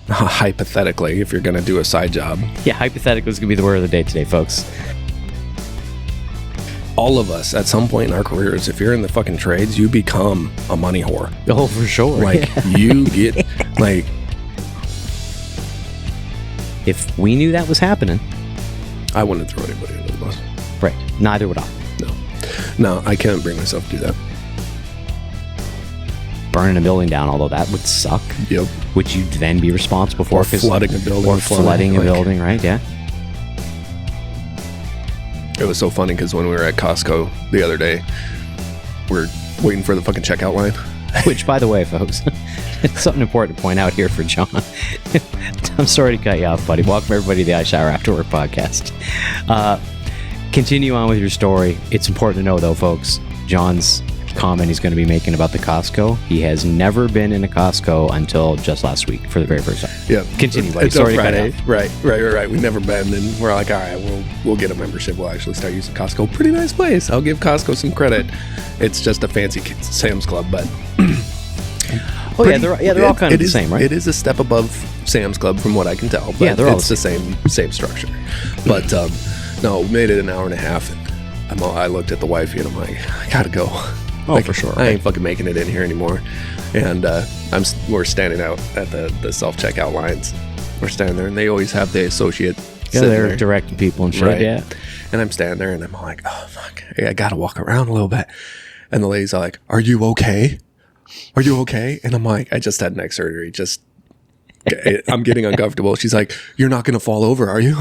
hypothetically, if you're going to do a side job. Yeah, hypothetical is going to be the word of the day today, folks. All of us, at some point in our careers, if you're in the fucking trades, you become a money whore. Oh, for sure. Like, you get, like... If we knew that was happening... I wouldn't throw anybody under the bus. Right. Neither would I. No, I can't bring myself to do that. Burning a building down, although that would suck. Yep. Which you'd then be responsible for. Or flooding a building. Or flooding a building, right? Yeah. It was so funny because when we were at Costco the other day, we're waiting for the fucking checkout line. Which, by the way, folks, it's something important to point out here for John. I'm sorry to cut you off, buddy. Welcome everybody to the iShower After Work podcast. Continue on with your story. It's important to know, though, folks, John's comment he's going to be making about the Costco. He has never been in a Costco until just last week for the very first time. Yeah. Continue, buddy. It's Sorry to Friday. cut Right. We've never been, and we're like, all right, we'll get a membership. We'll actually start using Costco. Pretty nice place. I'll give Costco some credit. It's just a fancy Sam's Club, but... they're all kind of the same, right? It is a step above Sam's Club from what I can tell, but they're all it's the same structure. But no, we made it an hour and a half, and I looked at the wifey and I'm like, I gotta go. Oh, for sure. I ain't fucking making it in here anymore. And we're standing out at the self-checkout lines. We're standing there, and they always have the associate. Yeah, they're directing people and shit. Right. Yeah. And I'm standing there, and I'm like, oh fuck, I gotta walk around a little bit. And the lady's like, "Are you okay? Are you okay?" And I'm like, I just had neck surgery. I'm getting uncomfortable. She's like, "You're not gonna fall over, are you?"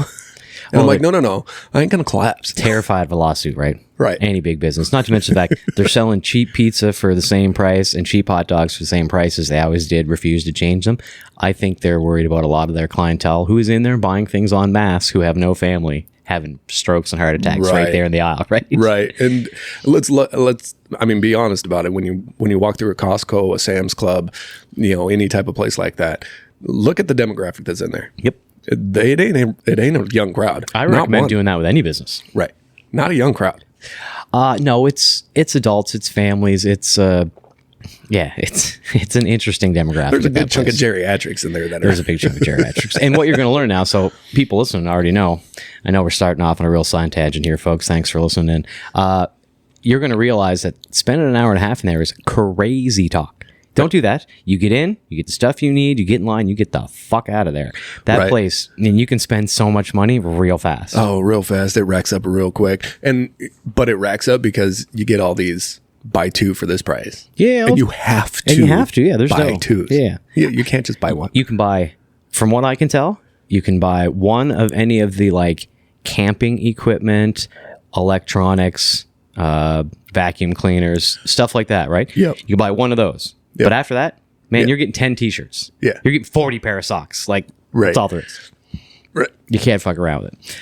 And I'm like, no, I ain't gonna collapse. Terrified of a lawsuit, right? Right. Any big business. Not to mention the fact they're selling cheap pizza for the same price and cheap hot dogs for the same price as they always did, refuse to change them. I think they're worried about a lot of their clientele who is in there buying things en masse, who have no family, having strokes and heart attacks right there in the aisle, right? Right. And let's be honest about it. When you walk through a Costco, a Sam's Club, any type of place like that, look at the demographic that's in there. Yep. It ain't a young crowd. I recommend doing that with any business. Right. Not a young crowd. No, it's adults, it's families, it's an interesting demographic. There's a big chunk of geriatrics in there. There's a big chunk of geriatrics. And what you're going to learn now, so people listening already know, I know we're starting off on a real side tangent here, folks. Thanks for listening in. You're going to realize that spending an hour and a half in there is crazy talk. Don't do that. You get in, you get the stuff you need, you get in line, you get the fuck out of there. That place, and you can spend so much money real fast. Oh, real fast. It racks up real quick. But it racks up because you get all these buy two for this price. Yeah. And you have to. Yeah. There's buy two. Yeah. You can't just buy one. You can buy, from what I can tell, you can buy one of any of the like camping equipment, electronics, vacuum cleaners, stuff like that, right? Yep. You can buy one of those. Yep. But after that, man, you're getting 10 t-shirts. Yeah. You're getting 40 pair of socks. Like, that's all there is. Right. You can't fuck around with it.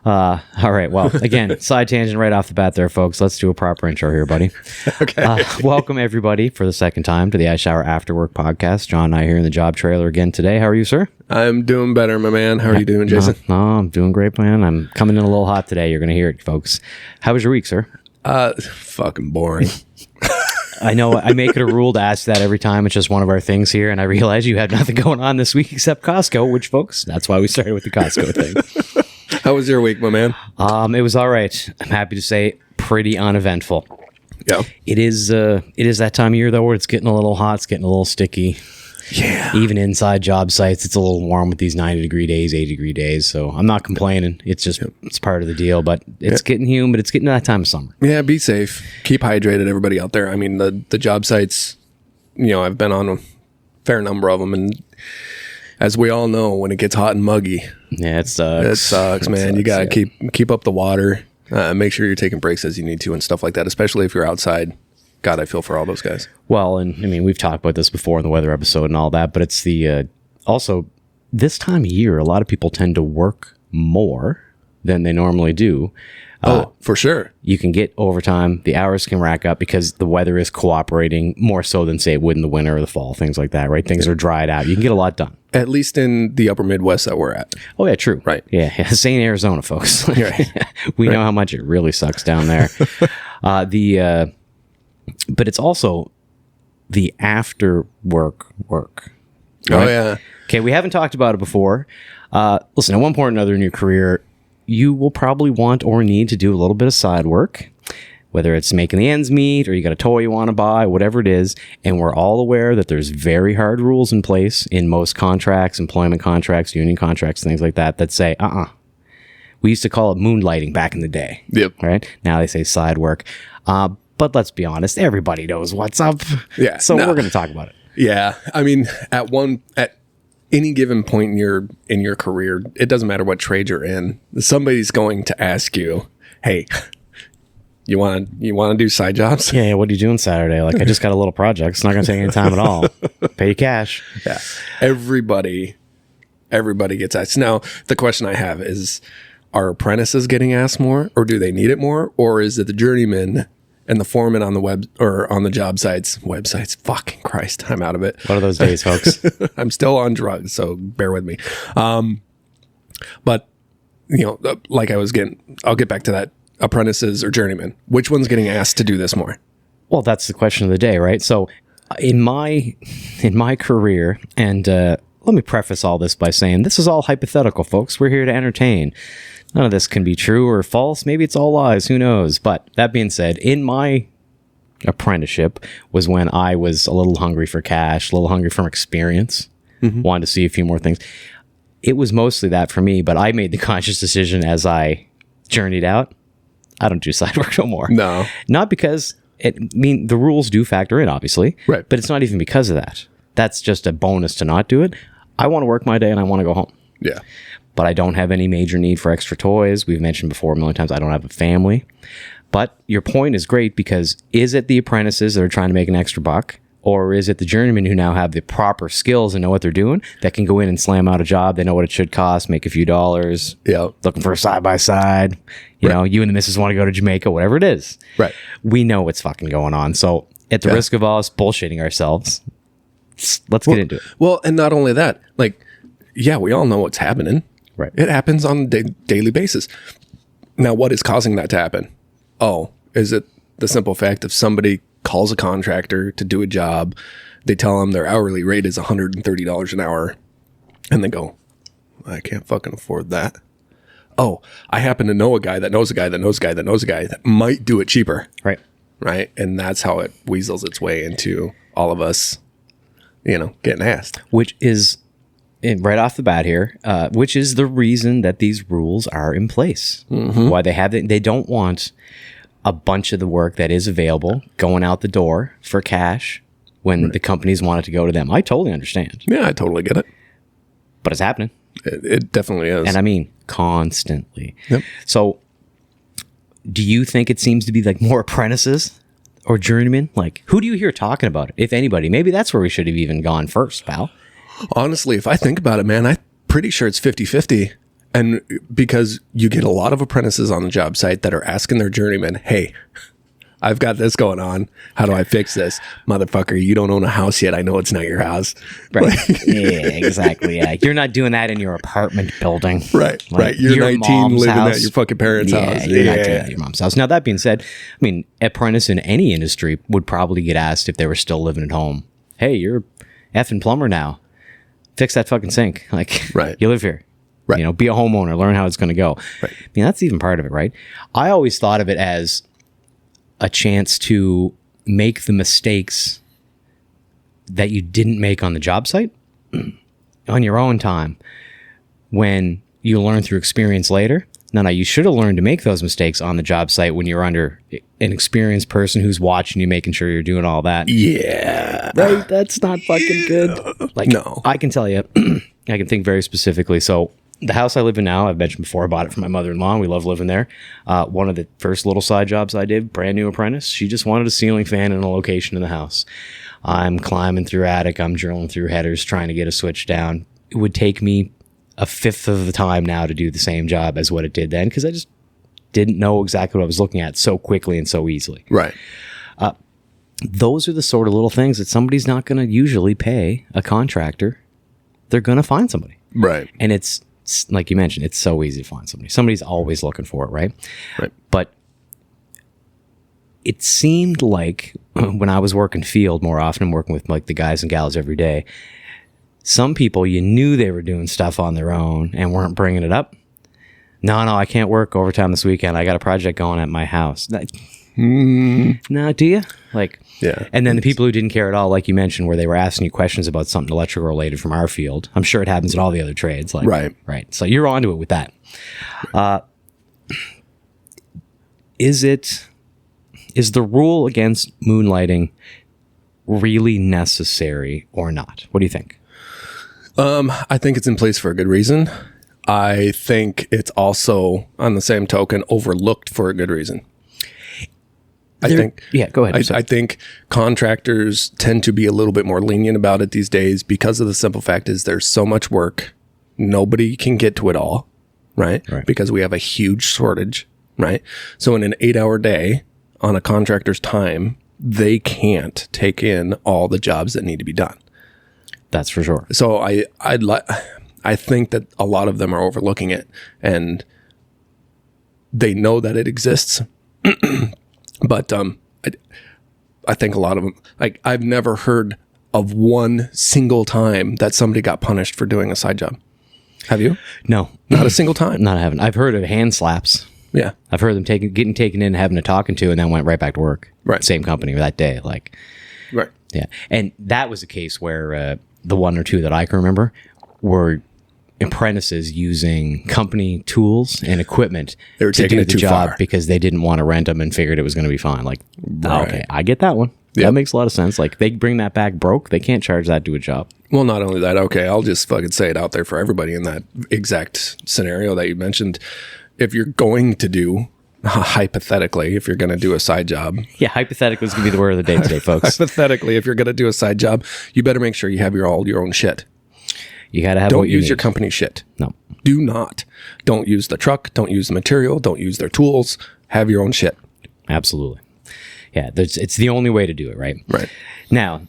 All right. Well, again, side tangent right off the bat there, folks. Let's do a proper intro here, buddy. Okay. Welcome, everybody, for the second time to the iShower After Work podcast. John and I here in the job trailer again today. How are you, sir? I'm doing better, my man. How are you doing, Jason? No, I'm doing great, man. I'm coming in a little hot today. You're going to hear it, folks. How was your week, sir? Fucking boring. I know I make it a rule to ask that every time. It's just one of our things here. And I realize you had nothing going on this week except Costco, which, folks, that's why we started with the Costco thing. How was your week, my man? It was all right. I'm happy to say pretty uneventful. Yeah. It is that time of year, though, where it's getting a little hot. It's getting a little sticky. Yeah. Even inside job sites, it's a little warm with these 90-degree days, 80-degree days. So I'm not complaining. It's just, it's part of the deal. But it's getting humid. It's getting to that time of summer. Yeah, be safe. Keep hydrated, everybody out there. I mean, the job sites, I've been on a fair number of them. And as we all know, when it gets hot and muggy, yeah, it sucks, man. You got to keep up the water. Make sure you're taking breaks as you need to and stuff like that, especially if you're outside. God, I feel for all those guys. Well, and I mean, we've talked about this before in the weather episode and all that, but it's the also this time of year, a lot of people tend to work more than they normally do. For sure. You can get overtime. The hours can rack up because the weather is cooperating more so than, say, it would in the winter or the fall, things like that, right? Things are dried out. You can get a lot done. At least in the upper Midwest that we're at. Oh, yeah, true. Right. Yeah. Same Arizona, folks. Right. We know how much it really sucks down there. But it's also the after work. Right? Oh, yeah. Okay, we haven't talked about it before. Listen, at one point or another in your career, you will probably want or need to do a little bit of side work, whether it's making the ends meet or you got a toy you want to buy, whatever it is. And we're all aware that there's very hard rules in place in most contracts, employment contracts, union contracts, things like that, that say, we used to call it moonlighting back in the day. Yep. Right? Now they say side work. But let's be honest, everybody knows what's up. Yeah. So we're going to talk about it. Yeah. I mean, at any given point in your career, it doesn't matter what trade you're in, somebody's going to ask you, hey, you want to do side jobs? Yeah, what are you doing Saturday? Like, I just got a little project. It's not going to take any time at all. Pay you cash. Yeah. Everybody gets asked. Now, the question I have is, are apprentices getting asked more, or do they need it more? Or is it the journeyman and the foreman on the web or on the job websites? Fucking Christ, I'm out of it. One of those days, folks. I'm still on drugs, so bear with me. But like I'll get back to that. Apprentices or journeyman, which one's getting asked to do this more? Well, that's the question of the day, right? So in my career, and let me preface all this by saying this is all hypothetical, folks. We're here to entertain. None of this can be true or false. Maybe it's all lies. Who knows? But that being said, in my apprenticeship was when I was a little hungry for cash, a little hungry for experience, wanted to see a few more things. It was mostly that for me, but I made the conscious decision as I journeyed out. I don't do side work no more. No. Not because the rules do factor in, obviously. Right. But it's not even because of that. That's just a bonus to not do it. I want to work my day and I want to go home. Yeah. But I don't have any major need for extra toys. We've mentioned before a million times, I don't have a family. But your point is great, because is it the apprentices that are trying to make an extra buck? Or is it the journeymen who now have the proper skills and know what they're doing that can go in and slam out a job? They know what it should cost, make a few dollars. Yeah. Looking for a side-by-side. You know, you and the missus want to go to Jamaica, whatever it is. Right. We know what's fucking going on. So at the risk of us bullshitting ourselves, let's get into it. Well, and not only that, like, yeah, we all know what's happening. Right. It happens on a daily basis. Now, what is causing that to happen? Oh, is it the simple fact of somebody calls a contractor to do a job, they tell them their hourly rate is $130 an hour, and they go, I can't fucking afford that. Oh, I happen to know a guy that knows a guy that knows a guy that knows a guy that might do it cheaper. Right. Right. And that's how it weasels its way into all of us, getting asked. Which is, right off the bat here, which is the reason that these rules are in place. Why they have it. They don't want a bunch of the work that is available going out the door for cash when the companies want it to go to them. I totally understand. Yeah, I totally get it. But it's happening. It definitely is. And I mean, constantly. Yep. So do you think it seems to be like more apprentices or journeymen? Like, who do you hear talking about it, if anybody? Maybe that's where we should have even gone first, pal. Honestly, if I think about it, man, I'm pretty sure it's 50-50. And because you get a lot of apprentices on the job site that are asking their journeyman, hey, I've got this going on. How do I fix this? Motherfucker, you don't own a house yet. I know it's not your house. Right. Yeah, exactly. Yeah. You're not doing that in your apartment building. Right. Like, right. You're 19 living house. at your fucking parents' house. You're not doing that at your mom's house. Now, that being said, I mean, apprentice in any industry would probably get asked if they were still living at home. Hey, you're effing plumber now. Fix that fucking sink. Like, right. You live here. Right. Be a homeowner, learn how it's going to go. Right. I mean, that's even part of it, right? I always thought of it as a chance to make the mistakes that you didn't make on the job site on your own time when you learn through experience later. No, you should have learned to make those mistakes on the job site when you're under an experienced person who's watching you, making sure you're doing all that. Yeah. Right? That's not fucking good. Like, no. I can tell you, I can think very specifically. So the house I live in now, I've mentioned before, I bought it from my mother-in-law. We love living there. One of the first little side jobs I did, brand new apprentice, she just wanted a ceiling fan in a location in the house. I'm climbing through attic. I'm drilling through headers, trying to get a switch down. It would take me a fifth of the time now to do the same job as what it did then, because I just didn't know exactly what I was looking at so quickly and so easily. Right. Those are the sort of little things that somebody's not going to usually pay a contractor. They're going to find somebody. Right. And it's like you mentioned, it's so easy to find somebody. Somebody's always looking for it, right? Right. But it seemed like when I was working field more often, I'm working with like the guys and gals every day, Some people, you knew they were doing stuff on their own and weren't bringing it up. No, I can't work overtime this weekend. I got a project going at my house. No, do you? Like, Yeah. And then the people who didn't care at all, like you mentioned, where they were asking you questions about something electrical related from our field. I'm sure it happens in all the other trades. Like, right. So you're onto it with that. Is the rule against moonlighting really necessary or not? What do you think? I think it's in place for a good reason. I think it's also, on the same token, overlooked for a good reason. Yeah, go ahead. I think contractors tend to be a little bit more lenient about it these days because of the simple fact is there's so much work. Nobody can get to it all, right? Because we have a huge shortage, right? So in an 8-hour day on a contractor's time, they can't take in all the jobs that need to be done. That's for sure. So I think that a lot of them are overlooking it, and they know that it exists. But I think a lot of them, like, I've never heard of one single time that somebody got punished for doing a side job. Have you? No. Not a single time? No, I haven't. I've heard of hand slaps. Yeah. I've heard them getting taken in, having a talking to, and then went right back to work. Right. Same company that day. Like, right. Yeah. And that was a case where the one or two that I can remember were apprentices using company tools and equipment to do the job because they didn't want to rent them and figured it was going to be fine. Like, okay, I get that one. Yep. That makes a lot of sense. Like, they bring that back broke. They can't charge that to a job. Well, not only that, okay, I'll just fucking say it out there for everybody in that exact scenario that you mentioned. If you're going to do, hypothetically, if you're going to do a side job. Yeah, hypothetical is going to be the word of the day today, folks. Hypothetically, if you're going to do a side job, you better make sure you have all your own shit. You got to have Don't what you use need. your company shit. No. Do not. Don't use the truck. Don't use the material. Don't use their tools. Have your own shit. Absolutely. Yeah, it's the only way to do it, right? Right. Now,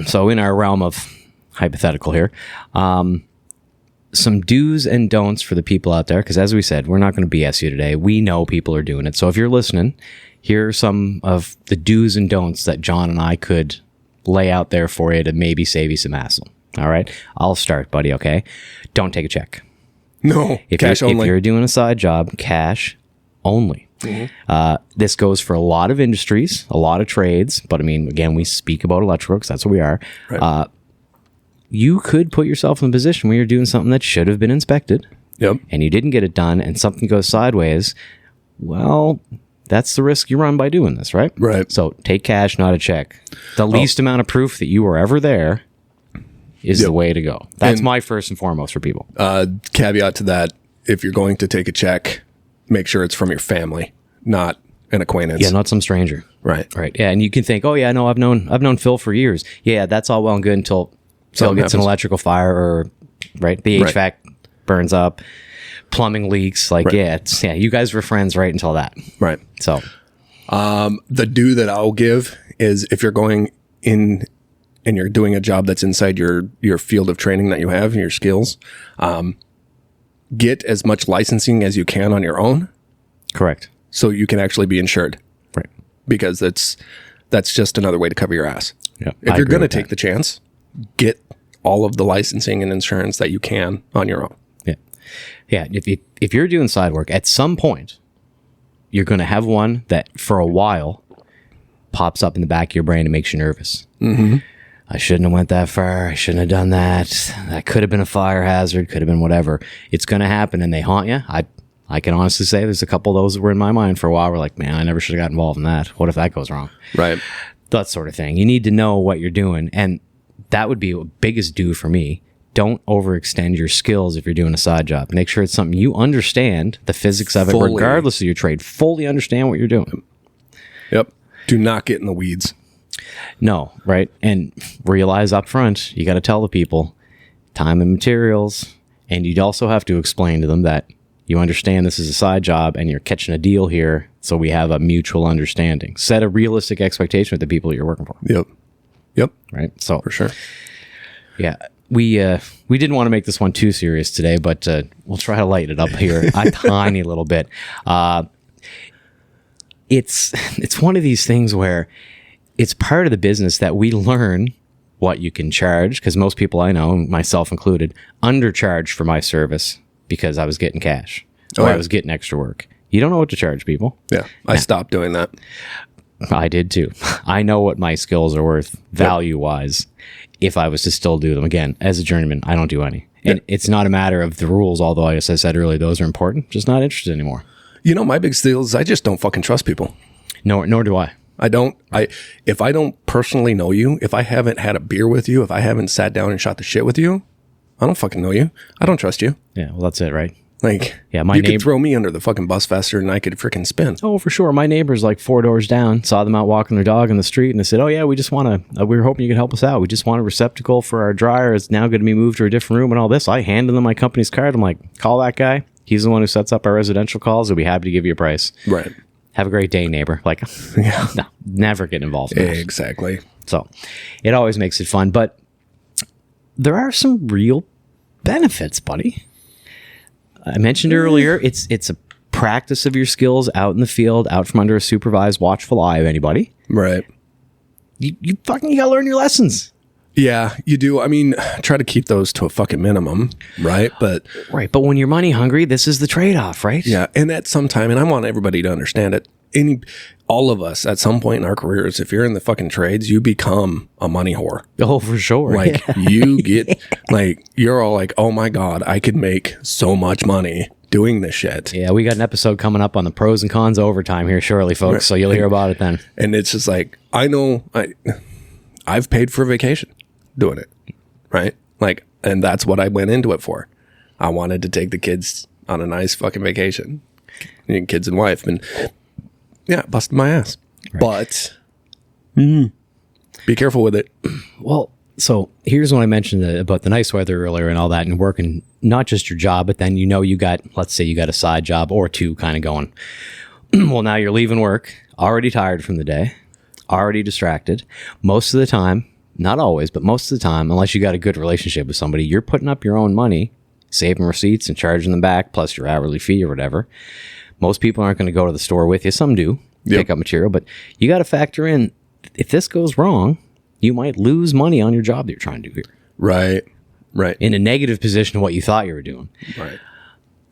so in our realm of hypothetical here, some do's and don'ts for the people out there, because as we said, we're not going to BS you today. We know people are doing it. So if you're listening, here are some of the do's and don'ts that John and I could lay out there for you to maybe save you some hassle. All right. I'll start, buddy. Okay. Don't take a check. No. Cash only. If you're doing a side job, cash only. Mm-hmm. This goes for a lot of industries, a lot of trades. But I mean, again, we speak about electrical because that's what we are. Right. You could put yourself in a position where you're doing something that should have been inspected. Yep. And you didn't get it done and something goes sideways. Well, that's the risk you run by doing this, right? Right. So take cash, not a check. The least amount of proof that you were ever there is the way to go. That's my first and foremost for people. Caveat to that, if you're going to take a check, make sure it's from your family, not an acquaintance. Yeah, not some stranger. Right. Right. Yeah, and you can think, oh yeah, no, I've known Phil for years. Yeah, that's all well and good until Phil gets an electrical fire or the HVAC burns up, plumbing leaks. Like, you guys were friends right until that. Right. So the do that I'll give is if you're going in and you're doing a job that's inside your field of training that you have, your skills, get as much licensing as you can on your own. Correct. So you can actually be insured. Right. Because that's just another way to cover your ass. Yep, if you're going to take the chance, get all of the licensing and insurance that you can on your own. Yeah. Yeah. If you're doing side work, at some point, you're going to have one that for a while pops up in the back of your brain and makes you nervous. Mm-hmm. I shouldn't have went that far. I shouldn't have done that. That could have been a fire hazard, could have been whatever. It's going to happen and they haunt you. I can honestly say there's a couple of those that were in my mind for a while. We're like, man, I never should have got involved in that. What if that goes wrong? Right. That sort of thing. You need to know what you're doing. And that would be a biggest do for me. Don't overextend your skills if you're doing a side job. Make sure it's something you understand the physics of it, regardless of your trade. Fully understand what you're doing. Yep. Do not get in the weeds. No, right? And realize up front, you got to tell the people time and materials. And you'd also have to explain to them that you understand this is a side job and you're catching a deal here. So we have a mutual understanding. Set a realistic expectation with the people that you're working for. Yep. Yep. Right. So for sure. Yeah. We didn't want to make this one too serious today, but we'll try to lighten it up here a tiny little bit. It's one of these things where it's part of the business that we learn what you can charge, because most people I know, myself included, undercharged for my service because I was getting cash or I was getting extra work. You don't know what to charge people. Yeah. I stopped doing that. I did too. I know what my skills are worth value-wise if I was to still do them. Again, as a journeyman, I don't do any. And it's not a matter of the rules, although, as I said earlier, those are important. Just not interested anymore. You know, my big deal is I just don't fucking trust people. Nor do I. If I don't personally know you, if I haven't had a beer with you, if I haven't sat down and shot the shit with you, I don't fucking know you. I don't trust you. Yeah, well, that's it, right? Like, yeah, you could throw me under the fucking bus faster than I could freaking spin. Oh, for sure. My neighbors, like 4 doors down, saw them out walking their dog in the street, and they said, "Oh yeah, we just want to. We were hoping you could help us out. We just want a receptacle for our dryer. It's now going to be moved to a different room and all this." I handed them my company's card. I'm like, "Call that guy. He's the one who sets up our residential calls. He'll be happy to give you a price." Right. Have a great day, neighbor. Like, no, never get involved in that. Exactly. So, it always makes it fun, but there are some real benefits, buddy. I mentioned earlier, it's a practice of your skills out in the field, out from under a supervised, watchful eye of anybody. Right. You gotta learn your lessons. Yeah, you do. I mean, try to keep those to a fucking minimum, right? But when you're money hungry, this is the trade-off, right? Yeah, and at some time, and I want everybody to understand it, all of us at some point in our careers, if you're in the fucking trades, you become a money whore. Oh, for sure. Like you get, like, you're all like, oh my God, I could make so much money doing this shit. Yeah, we got an episode coming up on the pros and cons of overtime here shortly, folks. Right. So you'll hear about it then. And it's just like, I know I've paid for a vacation doing it, right? Like, and that's what I went into it for. I wanted to take the kids on a nice fucking vacation, kids and wife, and yeah, busted my ass. Right. But be careful with it. Well, so here's when I mentioned about the nice weather earlier and all that, and working not just your job, but then you got, let's say you got a side job or two kind of going. Well, now you're leaving work, already tired from the day, already distracted. Most of the time, not always, but most of the time, unless you got a good relationship with somebody, you're putting up your own money, saving receipts and charging them back, plus your hourly fee or whatever. Most people aren't going to go to the store with you. Some do pick up material, but you got to factor in, if this goes wrong, you might lose money on your job that you're trying to do here. Right. In a negative position to what you thought you were doing. Right.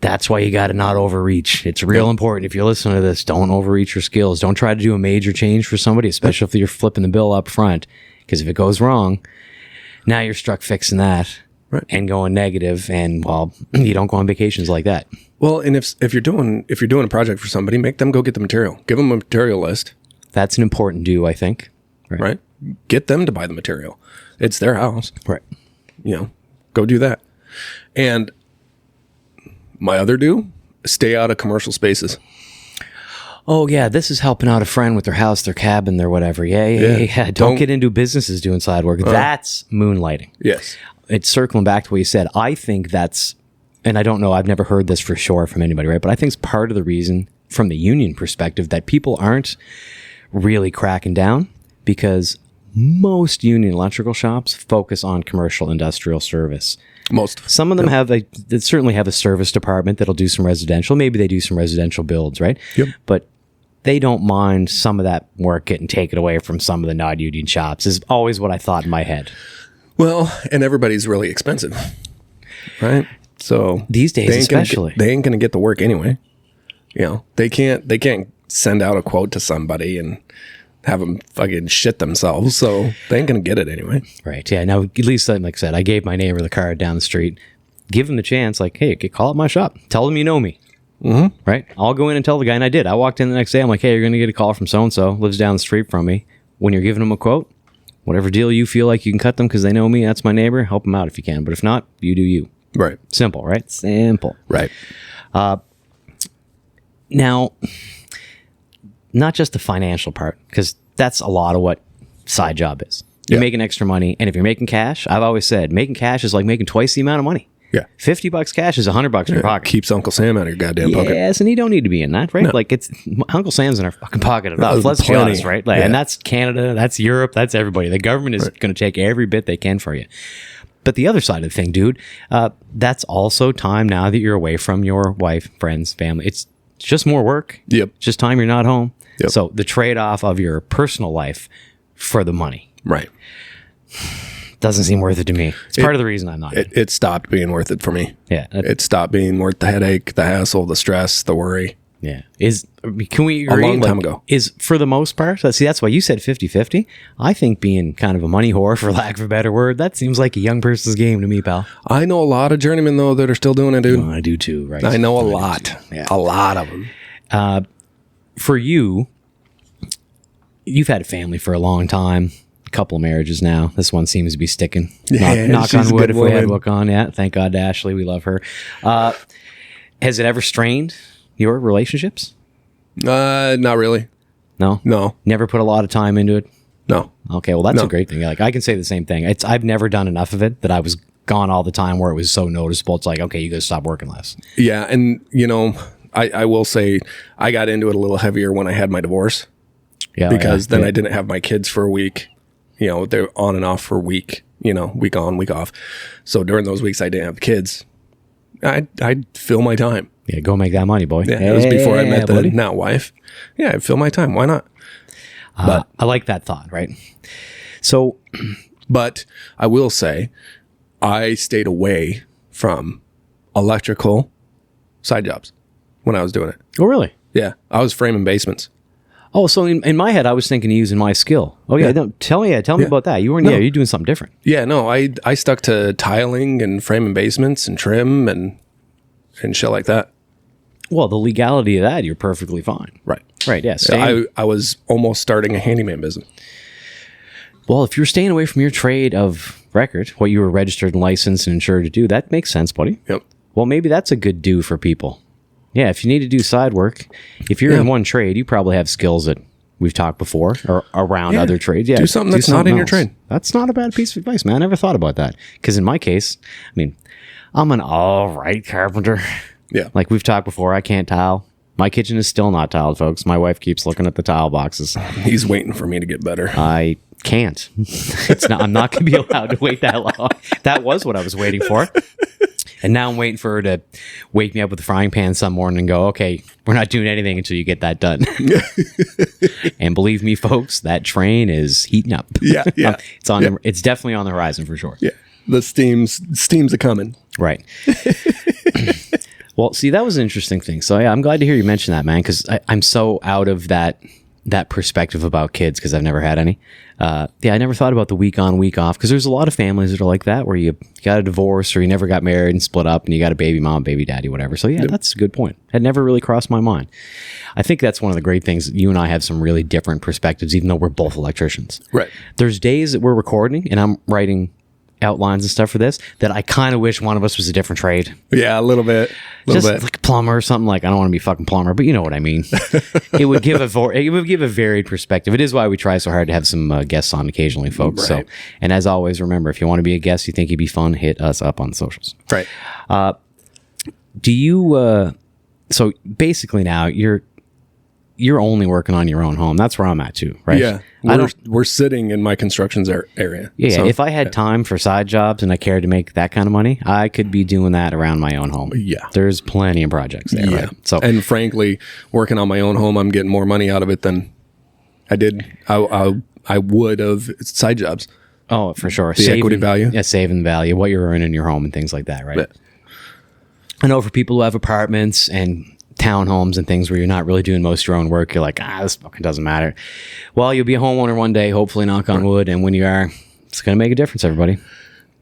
That's why you got to not overreach. It's real important. If you're listening to this, don't overreach your skills. Don't try to do a major change for somebody, especially if you're flipping the bill up front. Because if it goes wrong, now you're stuck fixing that and going negative, and well, you don't go on vacations like that. Well, and if you're doing a project for somebody, make them go get the material. Give them a material list. That's an important do, I think. Right? Get them to buy the material. It's their house. Right. Go do that. And my other do, stay out of commercial spaces. Oh, yeah, this is helping out a friend with their house, their cabin, their whatever. Yeah. Don't get into businesses doing side work. That's moonlighting. Yes. It's circling back to what you said. I think that's, and I don't know, I've never heard this for sure from anybody, right? But I think it's part of the reason, from the union perspective, that people aren't really cracking down, because most union electrical shops focus on commercial industrial service. Most. Some of them they certainly have a service department that'll do some residential. Maybe they do some residential builds, right? Yep. But they don't mind some of that work getting taken away from some of the non-union shops, is always what I thought in my head. Well, and everybody's really expensive, right? So these days, especially, they ain't going to get the work anyway. They can't send out a quote to somebody and have them fucking shit themselves. So they ain't going to get it anyway. Right. Yeah. Now, at least, like I said, I gave my neighbor the card down the street. Give him the chance. Like, hey, call up my shop. Tell them you know me. Mm-hmm. Right. I'll go in and tell the guy. And I did. I walked in the next day. I'm like, hey, you're going to get a call from so-and-so, lives down the street from me. When you're giving them a quote, whatever deal you feel like you can cut them because they know me, that's my neighbor, help them out if you can. But if not, you do you. Right. Simple, right? Simple. Right. Now, not just the financial part, because that's a lot of what side job is. You're making extra money, and if you're making cash, I've always said, making cash is like making twice the amount of money. Yeah. $50 cash is $100 in your pocket. Keeps Uncle Sam out of your goddamn pocket. Yes, and you don't need to be in that, right? No. Like, it's Uncle Sam's in our fucking pocket enough. Let's be honest, right? Like, and that's Canada, that's Europe, that's everybody. The government is going to take every bit they can for you. But the other side of the thing, dude, that's also time now that you're away from your wife, friends, family. It's just more work. Yep. It's just time you're not home. Yep. So the trade-off of your personal life for the money. Right. Doesn't seem worth it to me. It's part of the reason I'm not. It stopped being worth it for me. Yeah. It stopped being worth the headache, the hassle, the stress, the worry. Yeah. Can we agree? A long time ago. Is for the most part, see, that's why you said 50-50. I think being kind of a money whore, for lack of a better word, that seems like a young person's game to me, pal. I know a lot of journeymen, though, that are still doing it, dude. Oh, I do too, right? I know a lot. Yeah. A lot of them. For you, you've had a family for a long time. A couple of marriages now. This one seems to be sticking. Yeah, knock on she's a wood good if we had woman. look on. Yeah, thank God to Ashley. We love her. Has it ever strained your relationships? Not really. No? No. Never put a lot of time into it? No. Okay, well, that's No. a great thing. Like, I can say the same thing. I've never done enough of it that I was gone all the time where it was so noticeable. It's like, okay, you got to stop working less. Yeah, and I will say I got into it a little heavier when I had my divorce Yeah, because then yeah. I didn't have my kids for a week. They're on and off for a week. Week on, week off. So during those weeks I didn't have kids. I'd fill my time. Yeah, go make that money, boy. Yeah, it was before I met the buddy. now wife. Yeah, I'd fill my time. Why not? But I like that thought, right? So, But I will say, I stayed away from electrical side jobs when I was doing it. oh, really? Yeah, I was framing basements. Oh, so in my head, I was thinking of using my skill. Oh, yeah. Yeah. No, tell me about that. You weren't, No. you're doing something different. Yeah, no, I stuck to tiling and framing basements and trim and shit like that. Well, the legality of that, you're perfectly fine. Right. Right, yeah. I was almost starting a handyman business. Well, if you're staying away from your trade of record, what you were registered and licensed and insured to do, that makes sense, buddy. Yep. Well, maybe that's a good do for people. Yeah, if you need to do side work, if you're in one trade, you probably have skills that we've talked before or around Yeah. other trades. Yeah, Do something that's not in your else. trade. That's not a bad piece of advice, man. I never thought about that. Because in my case, I mean, I'm an all right carpenter. Yeah. Like we've talked before, I can't tile. My kitchen is still not tiled, folks. My wife keeps looking at the tile boxes. He's waiting for me to get better. I can't. I'm not going to be allowed to wait that long. That was what I was waiting for. And now I'm waiting for her to wake me up with a frying pan some morning and go, okay, we're not doing anything until you get that done. And believe me, folks, that train is heating up. Yeah, yeah. It's definitely on the horizon for sure. Yeah. The steam's a coming. Right. Well, see, that was an interesting thing. So yeah, I'm glad to hear you mention that, man, because I'm so out of that perspective about kids because I've never had any. I never thought about the week on, week off because there's a lot of families that are like that where you got a divorce or you never got married and split up and you got a baby mom, baby daddy, whatever. So yeah, that's a good point. It never really crossed my mind. I think that's one of the great things. You and I have some really different perspectives, even though we're both electricians. Right. There's days that we're recording and I'm writing outlines and stuff for this that I kind of wish one of us was a different trade. Yeah, a little bit. Just like a plumber or something. Like I don't want to be a fucking plumber, but you know what I mean. It would give a varied perspective. It is why we try so hard to have some guests on occasionally, folks. Right. So, and as always, remember, if you want to be a guest, you think you'd be fun, hit us up on the socials. Right. Do you? So basically, now you're only working on your own home. That's where I'm at too, right? Yeah. We're sitting in my constructions area. Yeah, So, if I had time for side jobs and I cared to make that kind of money, I could be doing that around my own home. Yeah. There's plenty of projects there, Yeah. right? So, and frankly, working on my own home, I'm getting more money out of it than I did. I would of side jobs. oh, for sure. The equity value. Yeah, saving the value, what you're earning in your home and things like that, right? But, I know for people who have apartments and townhomes and things where you're not really doing most of your own work, you're like, this fucking doesn't matter. Well, you'll be a homeowner one day, hopefully, knock on wood, and when you are, it's going to make a difference, everybody.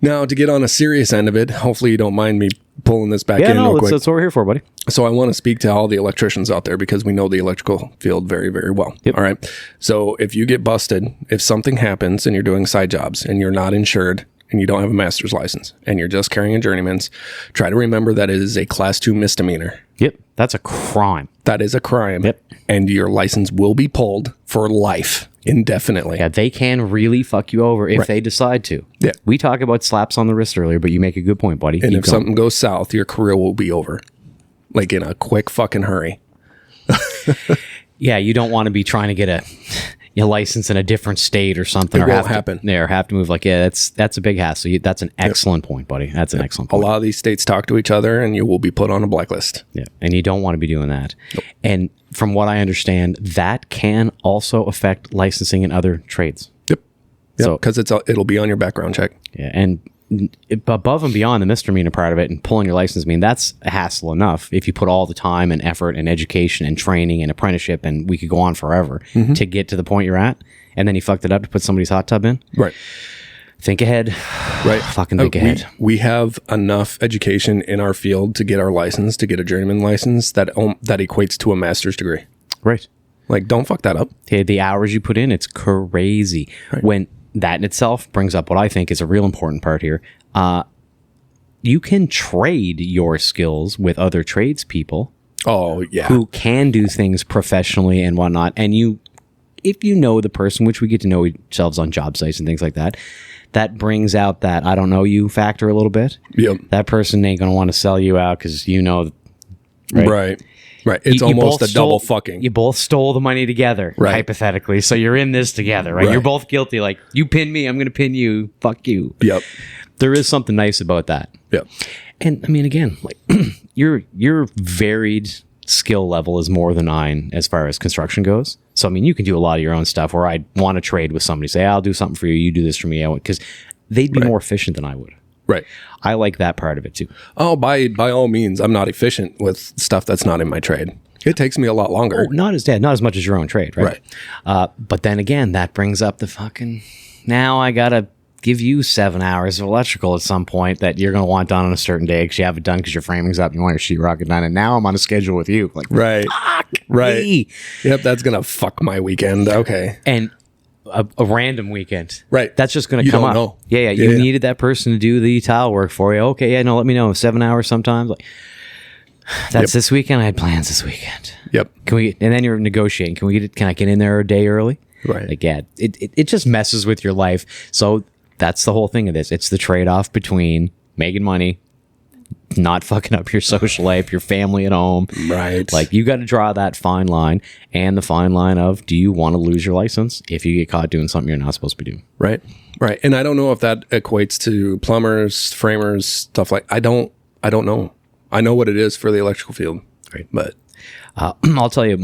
now, to get on a serious end of it, hopefully you don't mind me pulling this back in real quick. That's what we're here for, buddy. So I want to speak to all the electricians out there because we know the electrical field very, very well. Yep. All right. So if you get busted, if something happens and you're doing side jobs and you're not insured and you don't have a master's license and you're just carrying a journeyman's, try to remember that it is a class 2 misdemeanor. Yep, that's a crime. That is a crime. Yep. And your license will be pulled for life, indefinitely. Yeah, they can really fuck you over if they decide to. Yeah. We talked about slaps on the wrist earlier, but you make a good point, buddy. And Keep if going. something goes south, your career will be over. Like in a quick fucking hurry. Yeah, you don't want to be trying to get your license in a different state or something. It or won't have happen. Or have to move. Like, yeah, that's a big hassle. That's an excellent point, buddy. That's an excellent A point. lot of these states talk to each other and you will be put on a blacklist. Yeah, and you don't want to be doing that. Nope. And from what I understand, that can also affect licensing in other trades. Yep. So- Because it'll be on your background check. Yeah, and above and beyond the misdemeanor part of it and pulling your license, I mean, that's a hassle enough if you put all the time and effort and education and training and apprenticeship, and we could go on forever to get to the point you're at, and then you fucked it up to put somebody's hot tub in. Right. Think ahead. Right. Fucking think ahead. We have enough education in our field to get our license, to get a journeyman license that equates to a master's degree. Right. Like, don't fuck that up. Okay, the hours you put in, it's crazy. Right. When that in itself brings up what I think is a real important part here. You can trade your skills with other tradespeople. Oh, yeah. Who can do things professionally and whatnot. And if you know the person, which we get to know ourselves on job sites and things like that, that brings out that I don't know you factor a little bit. Yep. That person ain't going to want to sell you out because you know. Right. It's almost a double fucking. You both stole the money together, hypothetically. So you're in this together, right? You're both guilty. Like, you pin me, I'm going to pin you. Fuck you. Yep. There is something nice about that. Yep. And I mean, again, like your varied skill level is more than mine as far as construction goes. So I mean, you can do a lot of your own stuff. Where I'd want to trade with somebody, say, "I'll do something for you. You do this for me," because they'd be more efficient than I would. Right. I like that part of it too. Oh, by all means, I'm not efficient with stuff that's not in my trade. It takes me a lot longer. Oh, not as much as your own trade, right? But then again, that brings up the fucking. Now I gotta give you 7 hours of electrical at some point that you're going to want done on a certain day because you have it done because your framing's up and you want your sheetrock done, and now I'm on a schedule with you. Like, fuck me. Yep, that's going to fuck my weekend. Okay. And a random weekend. Right. That's just going to come up. Know. Yeah. You needed that person to do the tile work for you. Okay, yeah, no, let me know. 7 hours sometimes. Like, that's this weekend. I had plans this weekend. Yep. Can we? And then you're negotiating. Can I get in there a day early? Right. Like, yeah, it just messes with your life. So that's the whole thing of this. It's the trade-off between making money, not fucking up your social life, your family at home. Right. Like, you got to draw that fine line, and the fine line of, do you want to lose your license if you get caught doing something you're not supposed to be doing? Right. And I don't know if that equates to plumbers, framers, stuff like. I don't know. I know what it is for the electrical field. Right. But I'll tell you,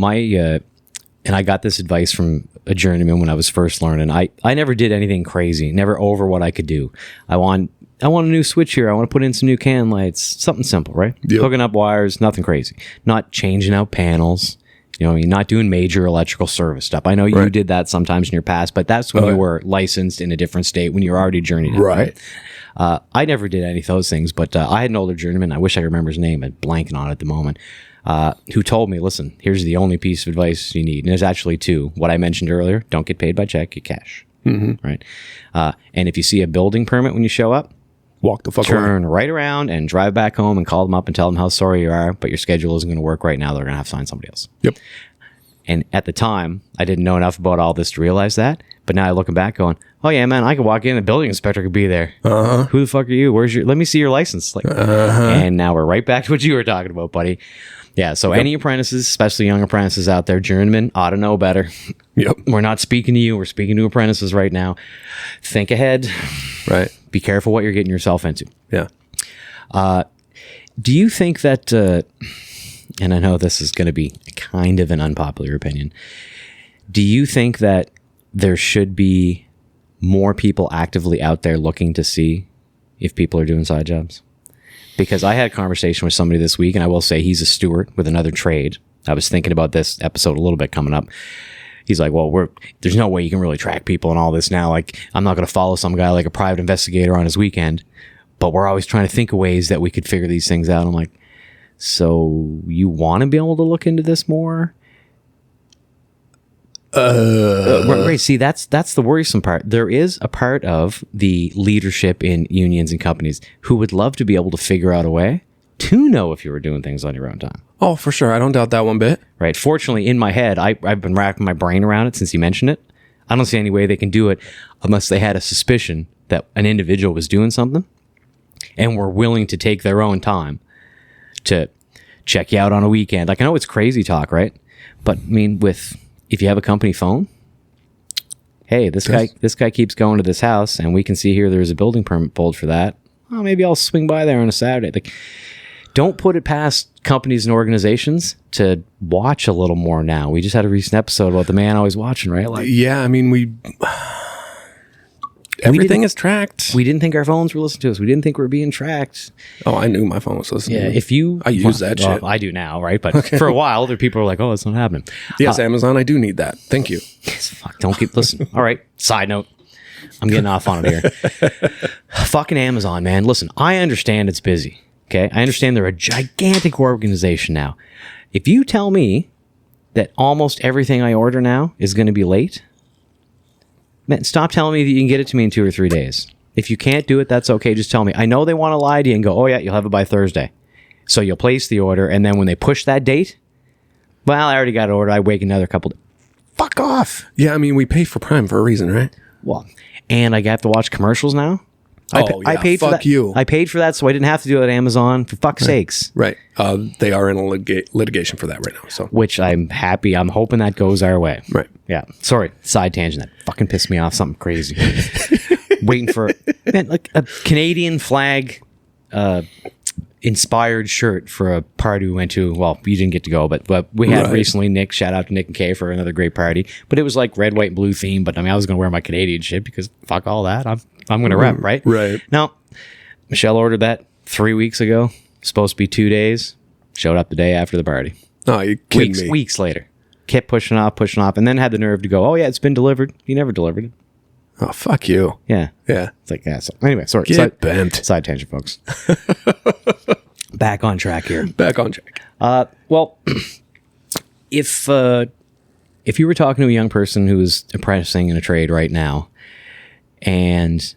and I got this advice from a journeyman when I was first learning. I never did anything crazy, never over what I could do. I want a new switch here. I want to put in some new can lights, something simple, right? Yep. Hooking up wires, nothing crazy. Not changing out panels. You know, you're not doing major electrical service stuff. I know you did that sometimes in your past, but that's when you were licensed in a different state, when you were already journeyed. Right. I never did any of those things, but I had an older journeyman. I wish I remember his name. I'm blanking on it at the moment. Who told me, listen, here's the only piece of advice you need. And there's actually two. What I mentioned earlier, don't get paid by check, get cash. Mm-hmm. Right. And if you see a building permit when you show up, walk the fuck turn right around and drive back home and call them up and tell them how sorry you are, but your schedule isn't going to work right now. They're going to have to find somebody else. Yep. And at the time, I didn't know enough about all this to realize that. But now looking back going, oh yeah, man, I could walk in, a building inspector could be there. Uh-huh. Who the fuck are you? Let me see your license. Like, and now we're right back to what you were talking about, buddy. Yeah, so any apprentices, especially young apprentices out there, journeymen, ought to know better. Yep. We're not speaking to you. We're speaking to apprentices right now. Think ahead. Right. Be careful what you're getting yourself into. Yeah. Do you think that, and I know this is going to be kind of an unpopular opinion, do you think that there should be more people actively out there looking to see if people are doing side jobs? Because I had a conversation with somebody this week, and I will say he's a steward with another trade. I was thinking about this episode a little bit coming up. He's like, well, there's no way you can really track people and all this now. Like, I'm not going to follow some guy like a private investigator on his weekend, but we're always trying to think of ways that we could figure these things out. I'm like, so you want to be able to look into this more? Right. See, that's the worrisome part. There is a part of the leadership in unions and companies who would love to be able to figure out a way to know if you were doing things on your own time. Oh, for sure. I don't doubt that one bit. Right. Fortunately, in my head, I've been wrapping my brain around it since you mentioned it. I don't see any way they can do it unless they had a suspicion that an individual was doing something and were willing to take their own time to check you out on a weekend. Like, I know it's crazy talk, right? But I mean, if you have a company phone, hey, this guy keeps going to this house, and we can see here there's a building permit pulled for that. Oh, maybe I'll swing by there on a Saturday. Like, don't put it past companies and organizations to watch a little more now. We just had a recent episode about the man always watching, right? Like, yeah, I mean, Everything is tracked. We didn't think our phones were listening to us. We didn't think we were being tracked. Oh, I knew my phone was listening to me. I use that shit. I do now, right? But for a while, other people are like, oh, it's not happening. Yes, Amazon, I do need that. Thank you. Fuck, don't keep listening. All right. Side note. I'm getting off on it here. Fucking Amazon, man. Listen, I understand it's busy. Okay? I understand they're a gigantic organization now. If you tell me that almost everything I order now is going to be late, man, stop telling me that you can get it to me in 2 or 3 days. If you can't do it, that's okay. Just tell me. I know they want to lie to you and go, oh, yeah, you'll have it by Thursday. So you'll place the order, and then when they push that date, well, I already got it ordered. I wait another couple days. Fuck off. Yeah, I mean, we pay for Prime for a reason, right? Well, and I have to watch commercials now. I paid for that. You. I paid for that, so I didn't have to do it at Amazon. For fuck's sakes. Right. They are in a litigation for that right now. So, which I'm happy. I'm hoping that goes our way. Right. Yeah. Sorry. Side tangent. That fucking pissed me off. Something crazy. Waiting for like a Canadian flag inspired shirt for a party we went to. Well, you didn't get to go, but we had recently. Nick, shout out to Nick and Kay for another great party. But it was like red, white, and blue theme. But I mean, I was going to wear my Canadian shit because fuck all that. I'm going to rep, right? Right. Now, Michelle ordered that 3 weeks ago. Supposed to be 2 days. Showed up the day after the party. Oh, you kidding me? Weeks later. Kept pushing off, and then had the nerve to go, oh, yeah, it's been delivered. You never delivered it. Oh, fuck you. Yeah. Yeah. It's like, yeah. So, anyway, sorry. Get bent. Side tangent, folks. Back on track here. Back on track. Well, if you were talking to a young person who is apprenticing in a trade right now, and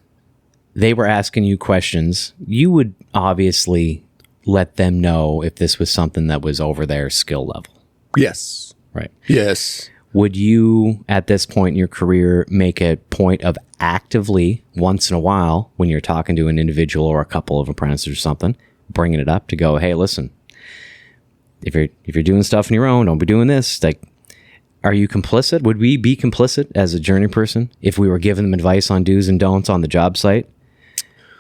they were asking you questions, you would obviously let them know if this was something that was over their skill level. Yes. Right. Yes. Would you, at this point in your career, make a point of actively, once in a while, when you're talking to an individual or a couple of apprentices or something, bringing it up to go, hey, listen, if you're doing stuff on your own, don't be doing this. Like, are you complicit? Would we be complicit as a journey person if we were giving them advice on do's and don'ts on the job site?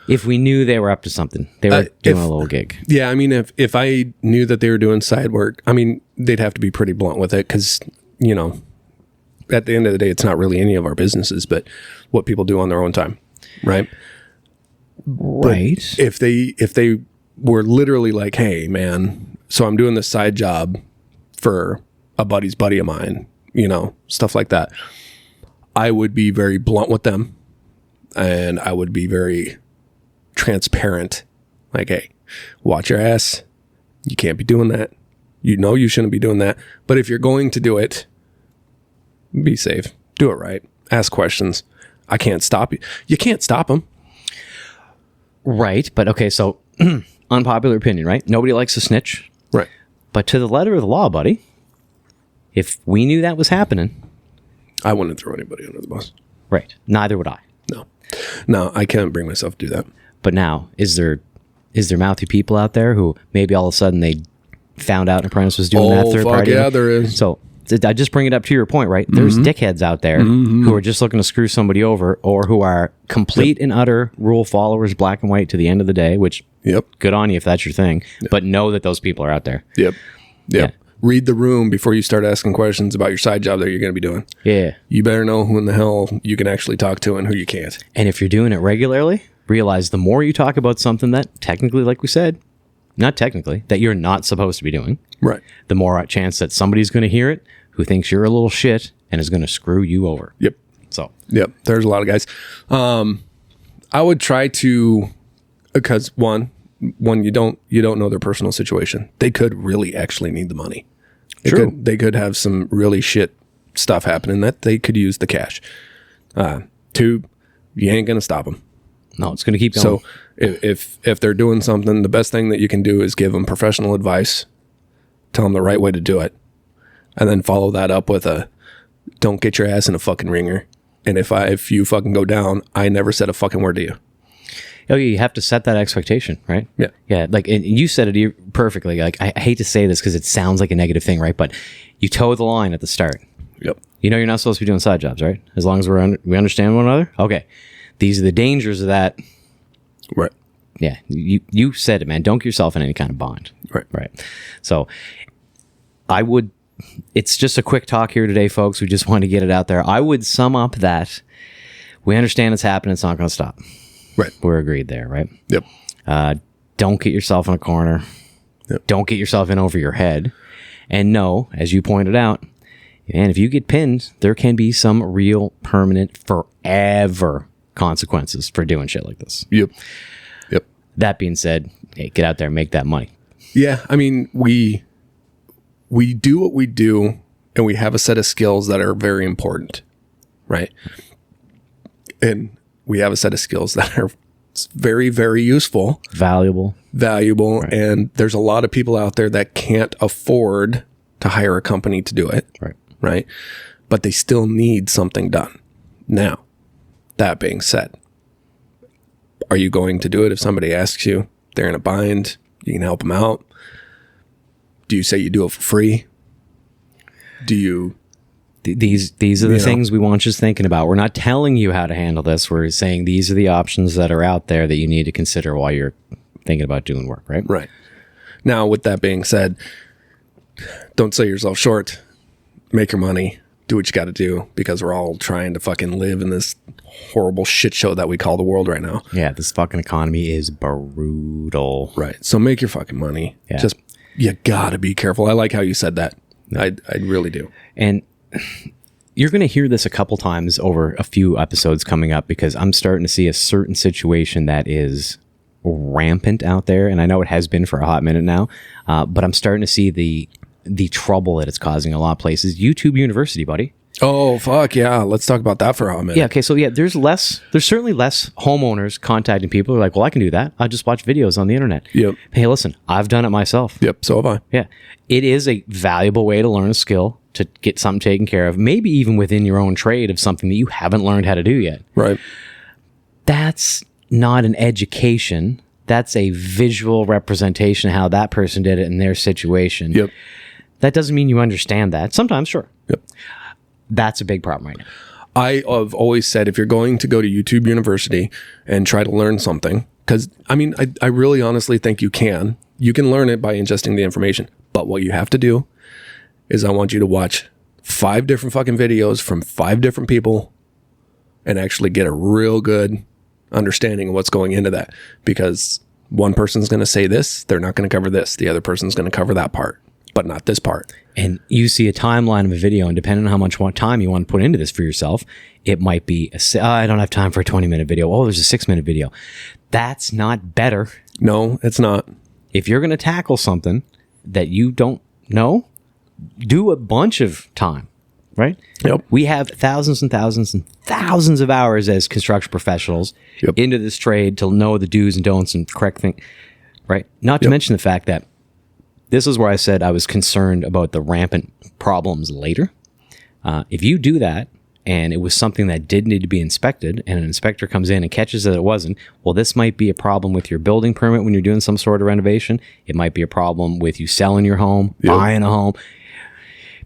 If we knew they were up to something, they were doing a little gig. Yeah, I mean, if I knew that they were doing side work, I mean, they'd have to be pretty blunt with it because, you know, at the end of the day, it's not really any of our businesses, but what people do on their own time, right? Right. But if they were literally like, hey, man, so I'm doing this side job for a buddy's buddy of mine, you know, stuff like that, I would be very blunt with them, and I would be very transparent. Like, hey, watch your ass. You can't be doing that. You know you shouldn't be doing that. But if you're going to do it, be safe. Do it right. Ask questions. I can't stop you. You can't stop them. Right. But okay, so unpopular opinion, right? Nobody likes a snitch. Right. But to the letter of the law, buddy, if we knew that was happening, I wouldn't throw anybody under the bus. Right. Neither would I. No, I can't bring myself to do that. But now, is there mouthy people out there who maybe all of a sudden they found out an apprentice was doing that third party? Yeah, there is. So I just bring it up to your point, right? There's dickheads out there who are just looking to screw somebody over, or who are complete and utter rule followers, black and white to the end of the day, which good on you if that's your thing. But know that those people are out there. Yep. Yeah. Read the room before you start asking questions about your side job that you're going to be doing. Yeah. You better know who in the hell you can actually talk to and who you can't. And if you're doing it regularly, realize the more you talk about something that technically, like we said, not technically, that you're not supposed to be doing, right, the more chance that somebody's going to hear it who thinks you're a little shit and is going to screw you over. Yep. So. Yep. There's a lot of guys. I would try to, because one, you don't know their personal situation. They could really actually need the money. They could have some really shit stuff happening that they could use the cash. Two, you ain't gonna stop them. No, it's gonna keep going. So if they're doing something, the best thing that you can do is give them professional advice, tell them the right way to do it, and then follow that up with a, don't get your ass in a fucking ringer. And if you fucking go down, I never said a fucking word to you. Oh, yeah, you have to set that expectation, right? Yeah. Yeah, like, and you said it perfectly. Like, I hate to say this because it sounds like a negative thing, right? But you toe the line at the start. Yep. You know you're not supposed to be doing side jobs, right? As long as we understand one another? Okay. These are the dangers of that. Right. Yeah, you said it, man. Don't get yourself in any kind of bond. Right. Right. So, it's just a quick talk here today, folks. We just want to get it out there. I would sum up that We understand it's happening. It's not going to stop. Right. We're agreed there, right? Yep. Don't get yourself in a corner. Yep. Don't get yourself in over your head. And no, as you pointed out, and if you get pinned, there can be some real permanent forever consequences for doing shit like this. Yep. Yep. That being said, hey, get out there and make that money. Yeah. I mean, we do what we do, and we have a set of skills that are very important, right? And we have a set of skills that are very, very useful. Valuable. Right. And there's a lot of people out there that can't afford to hire a company to do it. Right. But they still need something done. Now, that being said, are you going to do it if somebody asks you? They're in a bind. You can help them out. Do you say you do it for free? Do you... These are the things we want you thinking about. We're not telling you how to handle this. We're saying these are the options that are out there that you need to consider while you're thinking about doing work, right? Right. Now, with that being said, don't sell yourself short. Make your money. Do what you got to do, because we're all trying to fucking live in this horrible shit show that we call the world right now. Yeah, this fucking economy is brutal. Right. So make your fucking money. Yeah. Just, you got to be careful. I like how you said that. I really do. And you're going to hear this a couple times over a few episodes coming up, because I'm starting to see a certain situation that is rampant out there. And I know it has been for a hot minute now, but I'm starting to see the trouble that it's causing in a lot of places. YouTube University, buddy. Oh, fuck yeah. Let's talk about that for a hot minute. Yeah, okay. So yeah, there's certainly less homeowners contacting people who are like, well, I can do that. I just watch videos on the internet. Yep. Hey, listen, I've done it myself. Yep, so have I. Yeah. It is a valuable way to learn a skill, to get something taken care of, maybe even within your own trade of something that you haven't learned how to do yet. Right. That's not an education. That's a visual representation of how that person did it in their situation. Yep. That doesn't mean you understand that. Sometimes, sure. Yep. That's a big problem right now. I have always said, if you're going to go to YouTube University and try to learn something, because, I mean, I really honestly think you can learn it by ingesting the information. But what you have to do is, I want you to watch 5 different fucking videos from 5 different people and actually get a real good understanding of what's going into that. Because one person's going to say this, they're not going to cover this. The other person's going to cover that part, but not this part. And you see a timeline of a video, and depending on how much time you want to put into this for yourself, it might be, I don't have time for a 20-minute video. Oh, there's a 6-minute video. That's not better. No, it's not. If you're going to tackle something that you don't know, do a bunch of time, right? Yep. We have thousands and thousands and thousands of hours as construction professionals into this trade to know the do's and don'ts and correct things, right? Not to mention the fact that this is where I said I was concerned about the rampant problems later. If you do that, and it was something that did need to be inspected, and an inspector comes in and catches that it wasn't, well, this might be a problem with your building permit when you're doing some sort of renovation. It might be a problem with you selling your home, buying a home.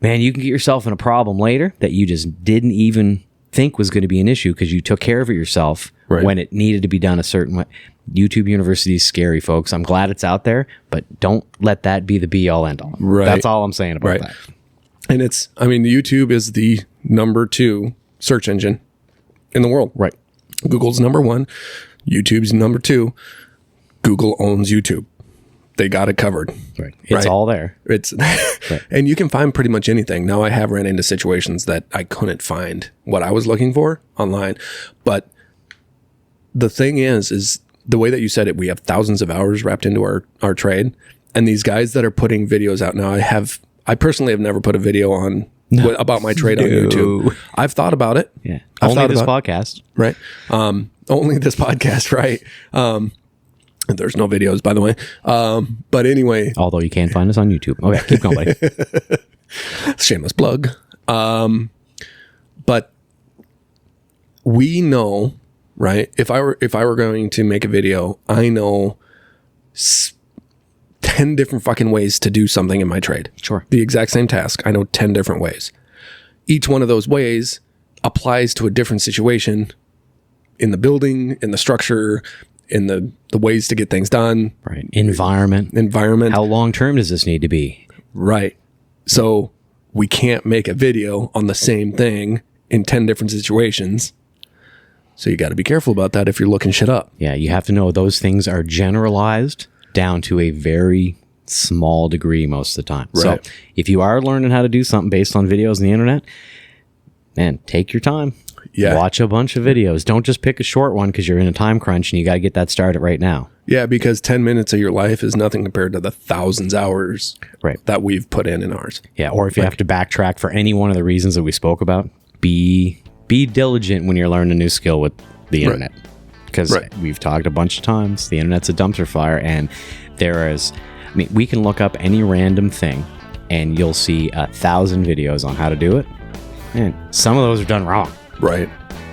Man, you can get yourself in a problem later that you just didn't even think was going to be an issue because you took care of it yourself when it needed to be done a certain way. YouTube University is scary, folks. I'm glad it's out there, but don't let that be the be-all, end-all. Right. That's all I'm saying about that. And it's, I mean, YouTube is the number 2 search engine in the world. Right. Google's number 1. YouTube's number 2. Google owns YouTube. They got it covered. Right. It's all there. It's and you can find pretty much anything. Now, I have ran into situations that I couldn't find what I was looking for online. But the thing is the way that you said it, we have thousands of hours wrapped into our trade. And these guys that are putting videos out now, I personally have never put a video on about my trade on YouTube. I've thought about it. Yeah. Only this podcast. Right. Only this podcast, right. There's no videos, by the way. But anyway. Although you can find us on YouTube. Okay, keep going, buddy. Shameless plug. But we know, right? If I were going to make a video, I know 10 different fucking ways to do something in my trade. Sure. The exact same task. I know 10 different ways. Each one of those ways applies to a different situation in the building, in the structure, in the ways to get things done. Right. Environment. How long term does this need to be? Right. So we can't make a video on the same thing in 10 different situations. So you got to be careful about that if you're looking shit up. Yeah, you have to know those things are generalized down to a very small degree most of the time. Right. So if you are learning how to do something based on videos on the internet, man, take your time. Yeah. Watch a bunch of videos. Don't just pick a short one because you're in a time crunch and you got to get that started right now. Yeah, because 10 minutes of your life is nothing compared to the thousands of hours Right. that we've put in ours. Yeah, or if you have to backtrack for any one of the reasons that we spoke about, be diligent when you're learning a new skill with the internet. Because we've talked a bunch of times, the internet's a dumpster fire, and we can look up any random thing and you'll see 1,000 videos on how to do it. And some of those are done wrong. Right.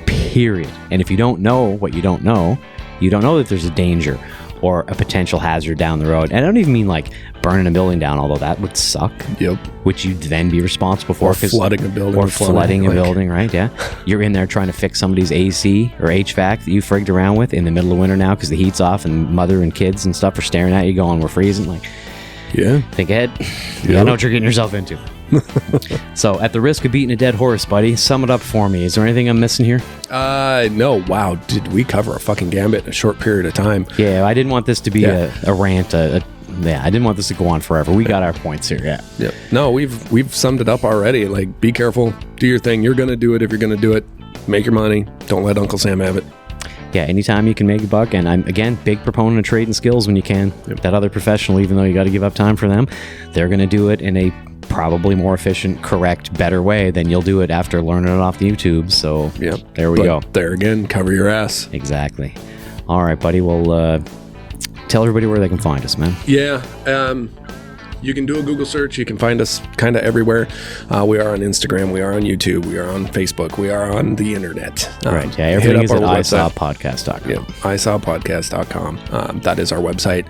Period. And if you don't know what you don't know that there's a danger or a potential hazard down the road. And I don't even mean like burning a building down, although that would suck. Yep. Which you'd then be responsible for. Or flooding a building. Or flooding a building, right? Yeah. You're in there trying to fix somebody's AC or HVAC that you frigged around with in the middle of winter now because the heat's off and mother and kids and stuff are staring at you going, we're freezing. Like, yeah. think ahead. You gotta know what you're getting yourself into. So, at the risk of beating a dead horse, buddy, sum it up for me. Is there anything I'm missing here? No. Wow. Did we cover a fucking gambit in a short period of time? Yeah, I didn't want this to be a rant. I didn't want this to go on forever. We got our points here. Yeah. Yep. No, we've summed it up already. Like, be careful. Do your thing. You're going to do it if you're going to do it. Make your money. Don't let Uncle Sam have it. Yeah, anytime you can make a buck. And I'm, again, big proponent of trading skills when you can. Yep. That other professional, even though you got to give up time for them, they're going to do it in a probably more efficient, correct, better way than you'll do it after learning it off the YouTube. So there we go. There again, cover your ass. Exactly. All right, buddy. Well, tell everybody where they can find us, man. Yeah. You can do a Google search. You can find us kind of everywhere. We are on Instagram. We are on YouTube. We are on Facebook. We are on the internet. Right. Yeah. Everything is at isawpodcast.com. Yeah. isawpodcast.com. That is our website.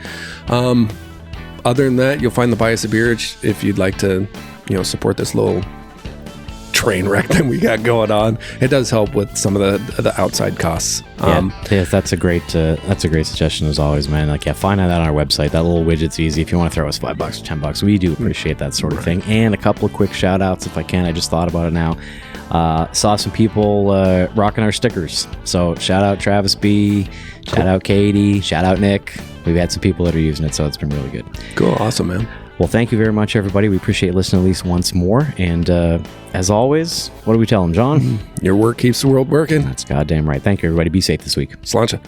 Other than that, you'll find the Bias of Beer if you'd like to, support this little train wreck that we got going on. It does help with some of the outside costs. That's a great suggestion as always, man. Like, find out on our website. That little widget's easy. If you want to throw us $5 or $10, we do appreciate that sort of thing. And a couple of quick shout outs if I can. I just thought about it now. Saw some people rocking our stickers. So shout out Travis B, shout out Katie, shout out Nick. We've had some people that are using it, so it's been really good. Cool. Awesome, man. Well, thank you very much, everybody. We appreciate listening at least once more. And as always, what do we tell them, John? Your work keeps the world working. That's goddamn right. Thank you, everybody. Be safe this week. Sláinte.